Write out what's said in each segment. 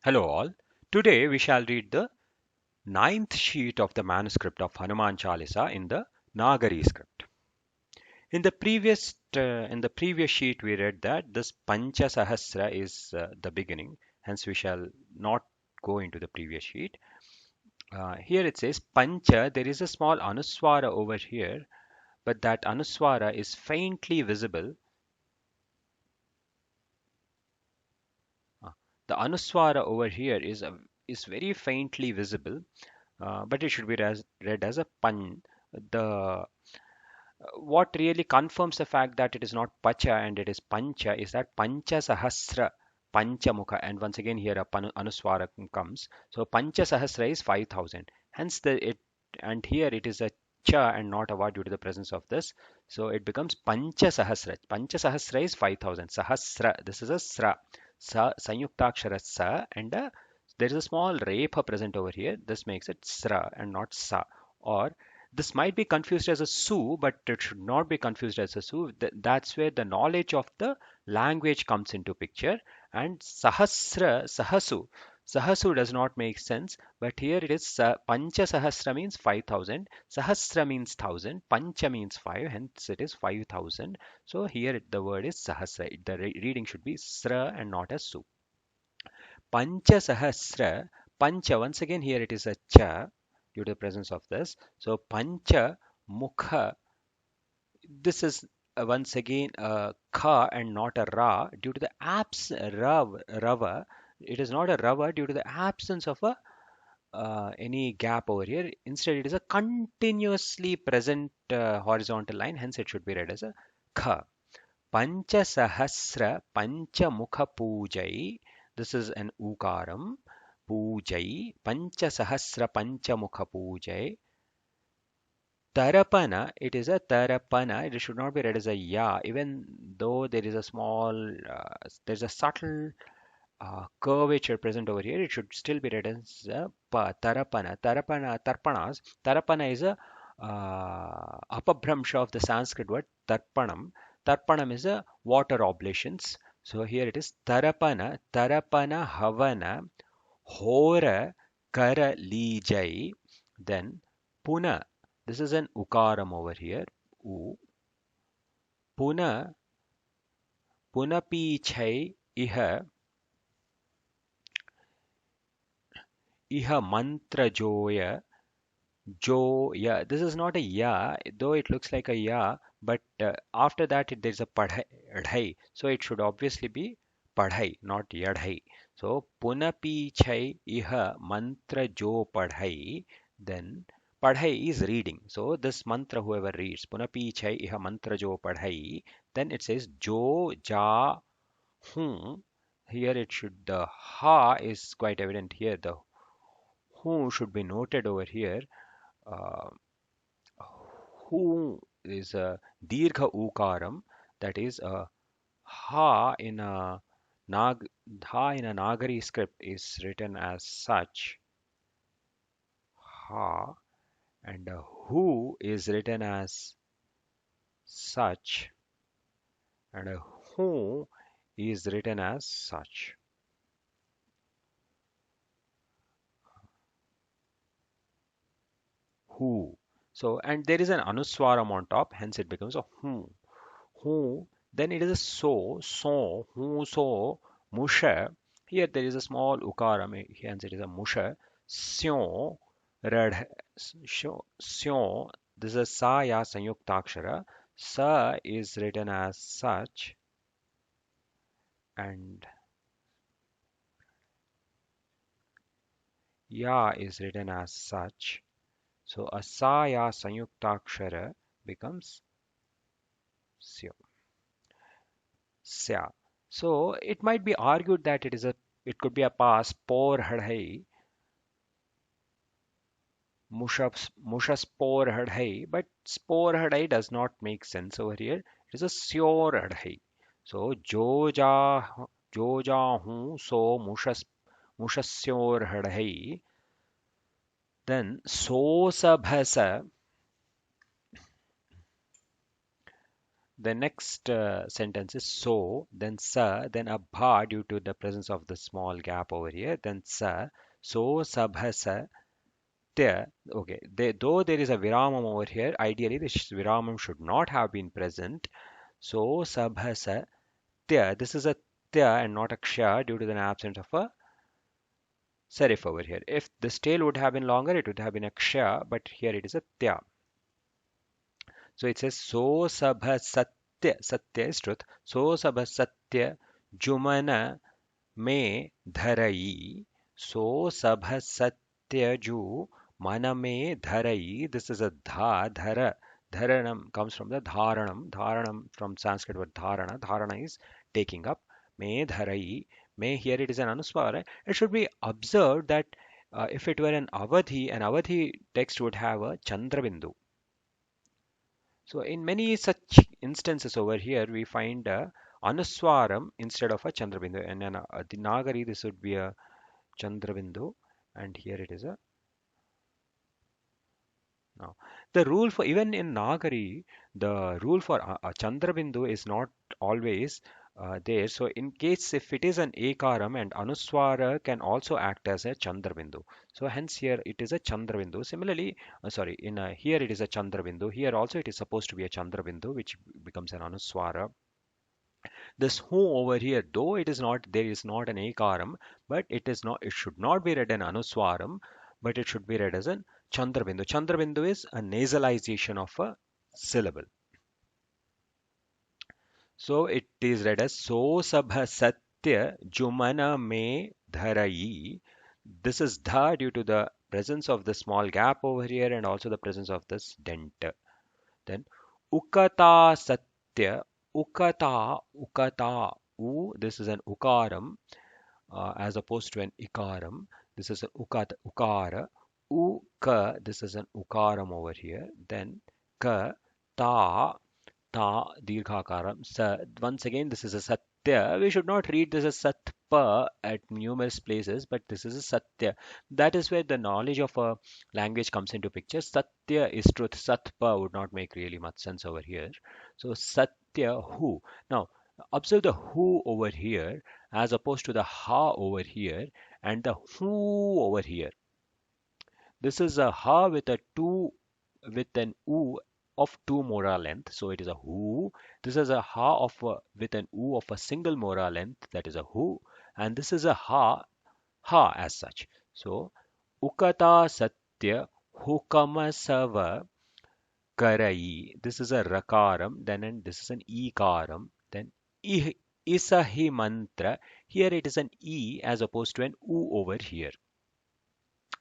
Hello all. Today we shall read the ninth sheet of the manuscript of Hanuman Chalisa in the Nagari script. In the previous sheet we read that this Pancha Sahasra is the beginning. Hence we shall not go into the previous sheet. Here it says Pancha. There is a small Anuswara over here, but that Anuswara is faintly visible. Uh, the Anuswara over here is very faintly visible, but it should be read as a pan. The What really confirms the fact that it is not pacha and it is pancha is that pancha sahasra pancha mukha, and once again here a anuswara comes. So pancha sahasra is 5,000. Hence the it and here it is a cha and not a va due to the presence of this. So it becomes pancha sahasra. Pancha sahasra is 5,000. Sahasra, this is a sra. Sanyuktakshara sa, and there is a small repa present over here. This makes it sra and not sa. Or this might be confused as a su, but it should not be confused as a su. That's where the knowledge of the language comes into picture. And sahasra, sahasu does not make sense, but here it is pancha sahasra means 5,000, sahasra means 1,000, pancha means 5, hence it is 5,000. So here the word is sahasra. The reading should be sra and not as su. Pancha sahasra, pancha, once again here it is a cha due to the presence of this. So pancha mukha, this is once again a kha and not a ra due to the rava. It is not a rava due to the absence of a any gap over here. Instead, it is a continuously present horizontal line. Hence, it should be read as a kha. Pancha sahasra pancha mukha pujai. This is an ukaram. Pujai. Pancha sahasra pancha mukha pujai. Tarapana, it is a tarapana. It should not be read as a ya, even though there is a there's a subtle curvature present over here. It should still be read as a pa. Tarapana. Tarpanas. Tarapana is a apabhramsha of the Sanskrit word tarpanam. Tarpanam is a water oblations. So here it is tarapana havana, hora, kara, lijai, then puna. This is an ukaram over here. U. Puna, punapichai, iha, iha mantra joya, joya. This is not a ya, though it looks like a ya, but after that there's a padhai. So it should obviously be padhai, not yadhai. So punapichai, iha mantra jo padhai. Then padhai is reading. So this mantra, whoever reads, punapichai, iha mantra jo padhai. Then it says jo ja hu. Here it should, the ha is quite evident here. The hu should be noted over here. Uh, who is a dirgha ukaram, that is a ha in a nag ha in a nagari script is written as such, ha, and a who is written as such, and a who is written as such. Who. So, and there is an anuswaram on top, hence it becomes a who. Who, then it is a so, who, so, musha. Here there is a small ukaram, hence it is a musha. Syo, rad, syo, this is a sa ya sanyuktakshara. Sa is written as such, and ya is written as such. So a sa ya sanyuktakshara becomes syo. Sya. So it might be argued that it could be a past por hadhai, mushaspor hadhai, but spor hadhai does not make sense over here. It is a syor hadhai. So jo ja hu so mushasyor hadhai. Then so sabhasa, The next sentence is so, then sa, then a bha due to the presence of the small gap over here, then sa, so sabhasa tya. Okay, though there is a viramam over here, ideally the viramam should not have been present. So sabhasa tya, this is a tya and not a ksha due to the absence of a serif over here. If this tail would have been longer, it would have been a ksha, but here it is a tya. So it says so sabha satya, satya is truth. So sabha satya jumana me dharai. So sabha satya ju mana me dharai. This is a dha, dhara. Dharanam comes from the dharanam. Dharanam from Sanskrit word dharana. Dharana is taking up. Me dharai. Me here it is an anuswara. It should be observed that if it were an Avadhi text would have a Chandrabindu. So in many such instances over here, we find a Anuswaram instead of a Chandrabindu. And in the Nagari, this would be a Chandrabindu, and here it is a now. The rule for even in Nagari, the rule for a Chandrabindu is not always there. So in case if it is an Ekaram and Anuswara can also act as a Chandrabindu. So hence here it is a Chandrabindu. Similarly, sorry, in here it is a Chandrabindu. Here also it is supposed to be a Chandrabindu, which becomes an Anuswara. This who over here, though it is not, there is not an ekaram, but it is not, it should not be read an anuswaram, but it should be read as an chandrabindu. Chandrabindu is a nasalization of a syllable. So it is read as so sabha satya jumana me dharai. This is dha due to the presence of the small gap over here and also the presence of this dent. Then ukata satya, ukata, this is an ukaram as opposed to an ikaram. This is an ukara. Uka, this is an ukaram over here. Then ka, ta, dirghakaram. Sa, once again, this is a satya. We should not read this as satpa at numerous places, but this is a satya. That is where the knowledge of a language comes into picture. Satya is truth. Satpa would not make really much sense over here. So satya, who. Now, observe the who over here as opposed to the ha over here and the who over here. This is a ha with a two with an u of two molar length, so it is a who. This is a ha of with an u of a single molar length, that is a who, and this is a ha as such. So ukata satya hukama sava karai. This is a rakaram, then and this is an ekaram. Then isahi mantra. Here it is an e as opposed to an u over here.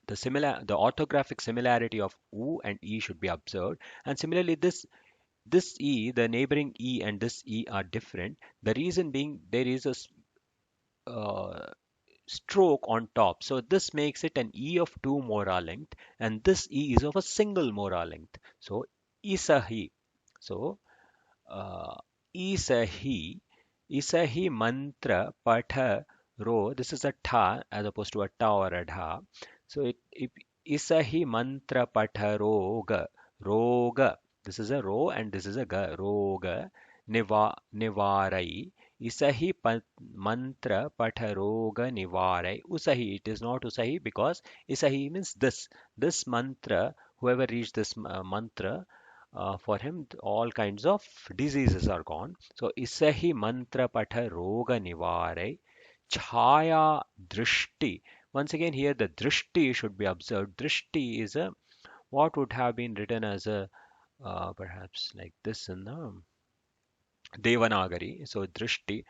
The orthographic similarity of u and e should be observed, and similarly this e, the neighboring e and this e are different. The reason being there is a stroke on top, so this makes it an e of two molar length, and this e is of a single molar length. So isahi. So uh, isahi isahi mantra patha ro. This is a tha as opposed to a ta or a dha. So it isahi mantra patha roga. Roga. This is a ro and this is a ga. Roga nivarai. Isahi mantra patha roga nivarai. Usahi. It is not usahi because isahi means this. This mantra, whoever reads this mantra, for him all kinds of diseases are gone. So isahi mantra patha roga nivare chaya drishti. Once again here the drishti should be observed. Drishti is a what would have been written as a perhaps like this in the Devanagari. So drishti,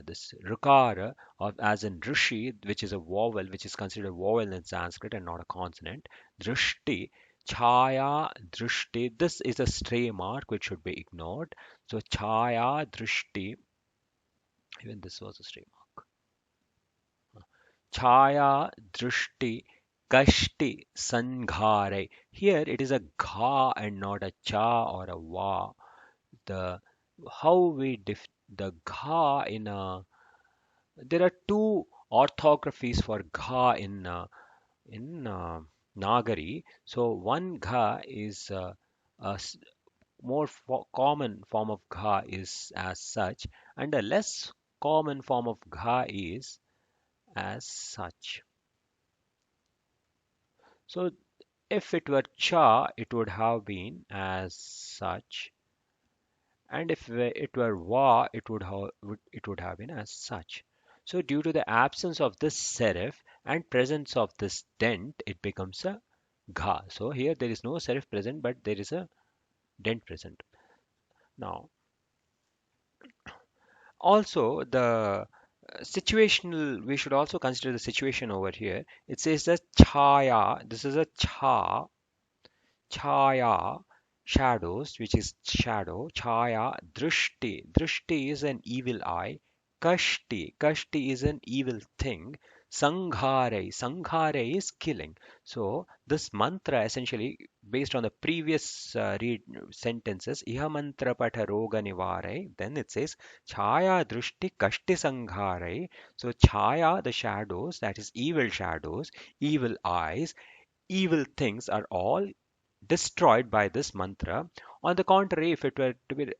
this rukara of as in rishi, which is a vowel, which is considered a vowel in Sanskrit and not a consonant. Drishti, chaya, drishti. This is a stray mark which should be ignored. So chaya, drishti. Even this was a stray mark. Chaya, drishti, kashti, sanghare. Here it is a gha and not a cha or a va. The how we the gha in a there are two orthographies for gha in Nagari. So one gha is common form of gha is as such, and a less common form of gha is as such. So if it were cha, it would have been as such, and if it were va, it would have been as such. So due to the absence of this serif and presence of this dent, it becomes a gha. So here there is no serif present, but there is a dent present. Now, also the situational, we should also consider the situation over here. It says that chaya, this is a chaya, shadows, which is shadow. Chaya, drishti is an evil eye. Kashti is an evil thing. Sanghare is killing. So this mantra essentially, based on the previous read sentences, iha mantra patha roga nivare, then it says chaya drishti kashti sanghare. So chaya, the shadows, that is evil shadows, evil eyes, evil things are all destroyed by this mantra. On the contrary, if it were to be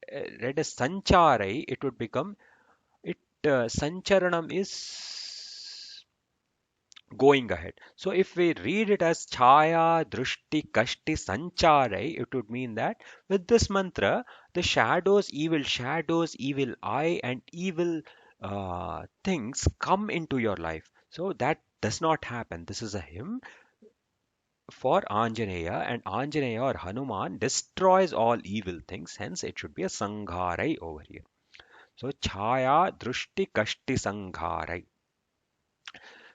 read as sancharai, it would become it. Sancharanam is going ahead. So if we read it as chaya, drushti, kashti, sancharai, it would mean that with this mantra, the shadows, evil eye, and evil things come into your life. So that does not happen. This is a hymn for Anjaneya, and Anjaneya or Hanuman destroys all evil things, hence it should be a Sangharai over here. So Chaya Drushti Kashti Sangharai.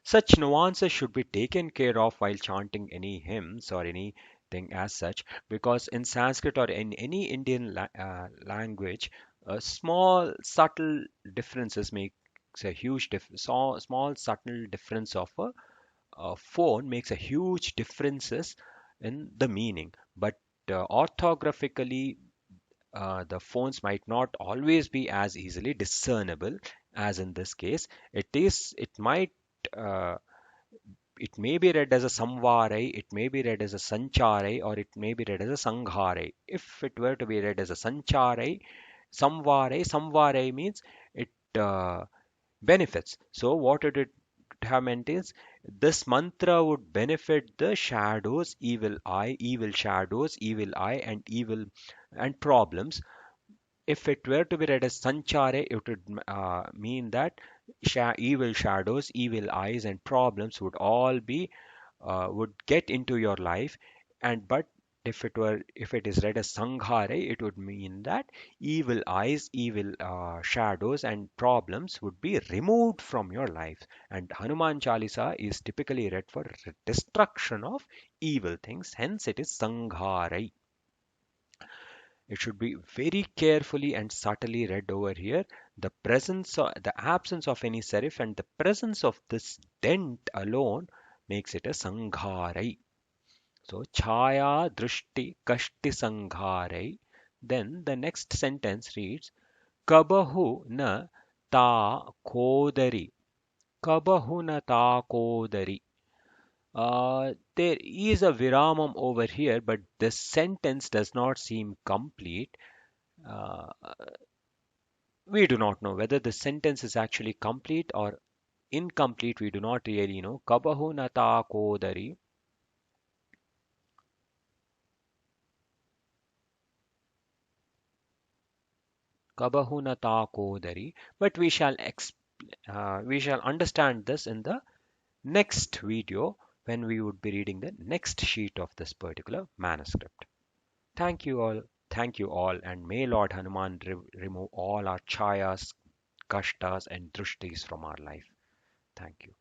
Such nuances should be taken care of while chanting any hymns or anything as such, because in Sanskrit or in any Indian language, small subtle differences makes a huge small subtle difference of a phone makes a huge differences in the meaning. But orthographically, the phones might not always be as easily discernible as in this case. It might uh, it may be read as a samvarai, it may be read as a sancharai, or it may be read as a sangharai. If it were to be read as a sancharai, samvarai means it benefits. So what it would have meant is this mantra would benefit the shadows, evil shadows, evil eye, and evil and problems. If it were to be read as sanchare, it would mean that evil shadows, evil eyes, and problems would all be would get into your life. And but if it is read as sanghare, it would mean that evil eyes, evil shadows, and problems would be removed from your life. And Hanuman Chalisa is typically read for destruction of evil things, hence it is sanghare. It should be very carefully and subtly read over here. The absence of any serif and the presence of this dent alone makes it a sangharai. So chaya drishti kashti sangharai. Then the next sentence reads kabahu na ta kodari. Kabahu na ta kodari. There is a viramam over here, but the sentence does not seem complete. Uh, we do not know whether the sentence is actually complete or incomplete. We do not really know. Kabahu na ta kodari. Kabahunata Kodari, but we shall understand this in the next video when we would be reading the next sheet of this particular manuscript. Thank you all. Thank you all, and may Lord Hanuman remove all our chayas, kashtas, and drushtis from our life. Thank you.